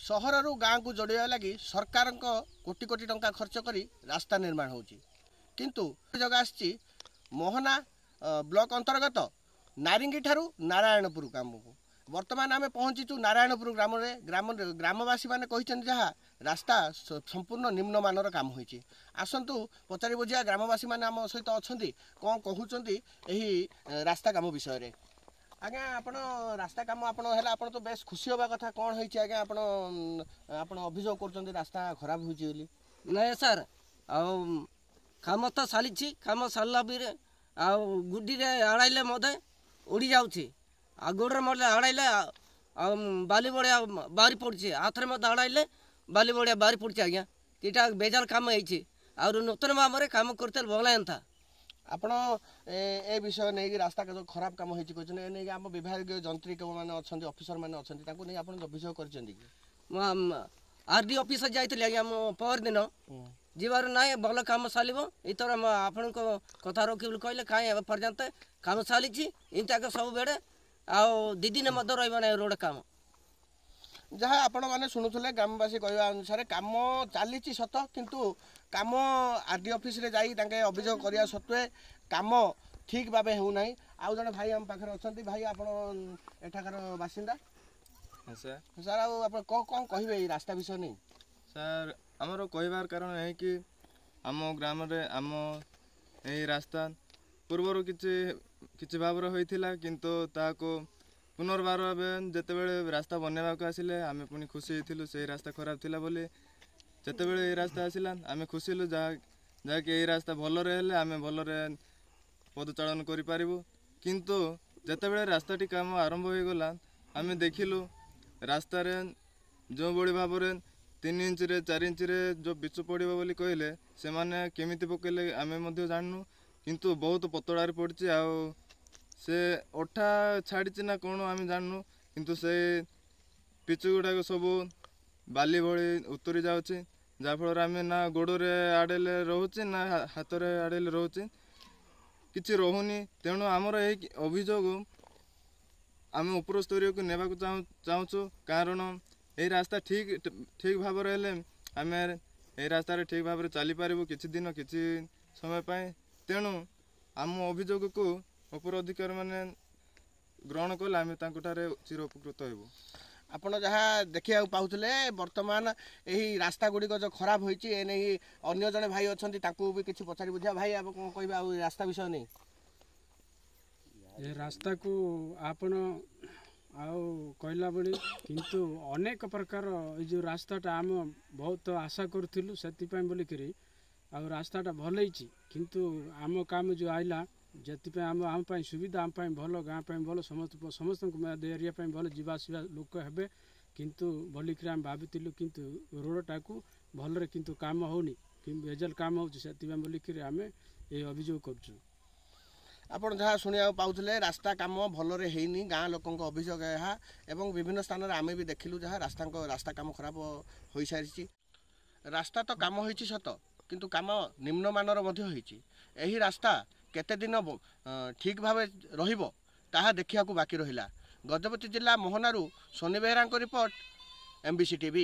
सहर गाँ को जोड़ा लगी सरकार कोटी कोटी टंका खर्च कर रास्ता निर्माण होची किंतु जगह आसी मोहना ब्लॉक अंतर्गत नारिंगी ठारू नारायणपुर ग्राम को वर्तमान आम पहुँचीचु नारायणपुर ग्राम ग्राम ग्रामवासी मैंने कहते जहाँ रास्ता संपूर्ण निम्नमानर काम होती आसतु पचारि बुझिया ग्रामवासी मैंने आम सहित अच्छा कौन कहते यही रास्ता काम विषय में आज्ञा आपण रास्ता काम आपण तो बेस खुशी होगा कथा कौन होती आज्ञा आपण अभियोग कर रास्ता खराब होली नहीं सर काम तो साली काम सारा भी गुडी आड़ाइले मधे उड़ी जाऊँगी गोड़े मरले आड़ाइले बाली बड़िया बाहरी पड़ी हाथ में मत आड़ाइले बाली बड़िया बाहरी पड़ी आज्ञा इटा बेजार काम हो नूतन भाव में काम करते भल था आपण ए विषय नहीं रास्ता जो खराब काम होती आम विभाग जंत्रिक मैंने अच्छा ऑफिसर मैंने अच्छा नहीं आप अभियोग कर आरडी ऑफिस जाइए आज्ञा पर दिन जीवार ना भल कम साल इतर आपण कथा रखी कहले कहीं पर्यंत कम साली इनता सब बेड़े दी दिन रहा रोड काम जहाँ आपण मैंने शुणुले ग्रामवासी कहवा अनुसार कम चली सत किंतु कम आरडी ऑफिस रे जाई अभियोग करने सत्वे कम ठीक भाव होना आउ जड़े भाई आम पाखे अच्छा भाई आप एठाकार बासिंदा सर आप कौन कहे रास्ता विषय नहीं सर आमर कहबार कारण है कि आम ग्राम आम यही रास्ता पूर्वर किसी भाव होता किंतु ताको पुनर्बार जिते रास्ता बनवा को आसिले आम पुणी खुशी थी से रास्ता खराब थिला बोली जिते ये रास्ता आसला आम खुशी लु जहाँकि यही रास्ता भल आम भल पदचालन करूँ किंतु जिते रास्ताटी काम आरंभ हो गला आम देखिलु रास्तार जो बड़ी भाव 3 इंच रे 4 इंच रे जो बिचु पड़ो बोली कहले से माने केमिति पकेले आमे जानू किंतु बहुत पतड़ार पड़ी से अठा छाड़ी ना कौन आम जानू किंतु से पिचु गुड़ाक सब बाली भली उतरी जाऊँगी जहाँफल आम ना गोड़े आड़े रोचे ना हाथ में आड़े रोचे किसी रोनी तेणु आमर यही अभियोग आम उपर स्तर को नेबा चाहूँ कारण यही रास्ता ठीक भाव आम यही रास्तार ठीक भाव चली पारू किसी दिन किसी समय पाए तेणु आम अभियोग को उपर अधिकारी मैंने ग्रहण कले आम चिर उपकृत हो आपण जहाँ देखा पाते बर्तमान यही रास्ता गुड़िक जो खराब होती अन्य जड़े भाई अच्छा भी किसी पचारि बुझा भाई आप कौन कह रास्ता विषय नहीं ये रास्ता को आपण कहला बड़ी किंतु अनेक प्रकार जो रास्ताटा आम बहुत आशा करूँ से बोलिक रास्ताटा भल किंतु आम काम जो आइला जति आम सुविधा आम भल गाँ भल समस्त एरिया भल जावासवा लोक हे किंतु बोलिक आम भाविलु किंतु रोडटा को भल किंतु काम होनी कि बेजल काम होती बोलिक आम ये अभियोग कर आपण जहाँ शुणा पाते रास्ता काम भल होनी गाँ लोक अभियोग एवं विभिन्न स्थान में आम भी देखिलु जहाँ रास्ता काम खराब हो सारी रास्ता तो काम हो सत किंतु काम निम्नमानर यही रास्ता केते दिन ठीक भाव रहिबो ताहा देखिया को बाकी रहिला। गजपति जिला मोहनारू Soni Behera report MBC TV।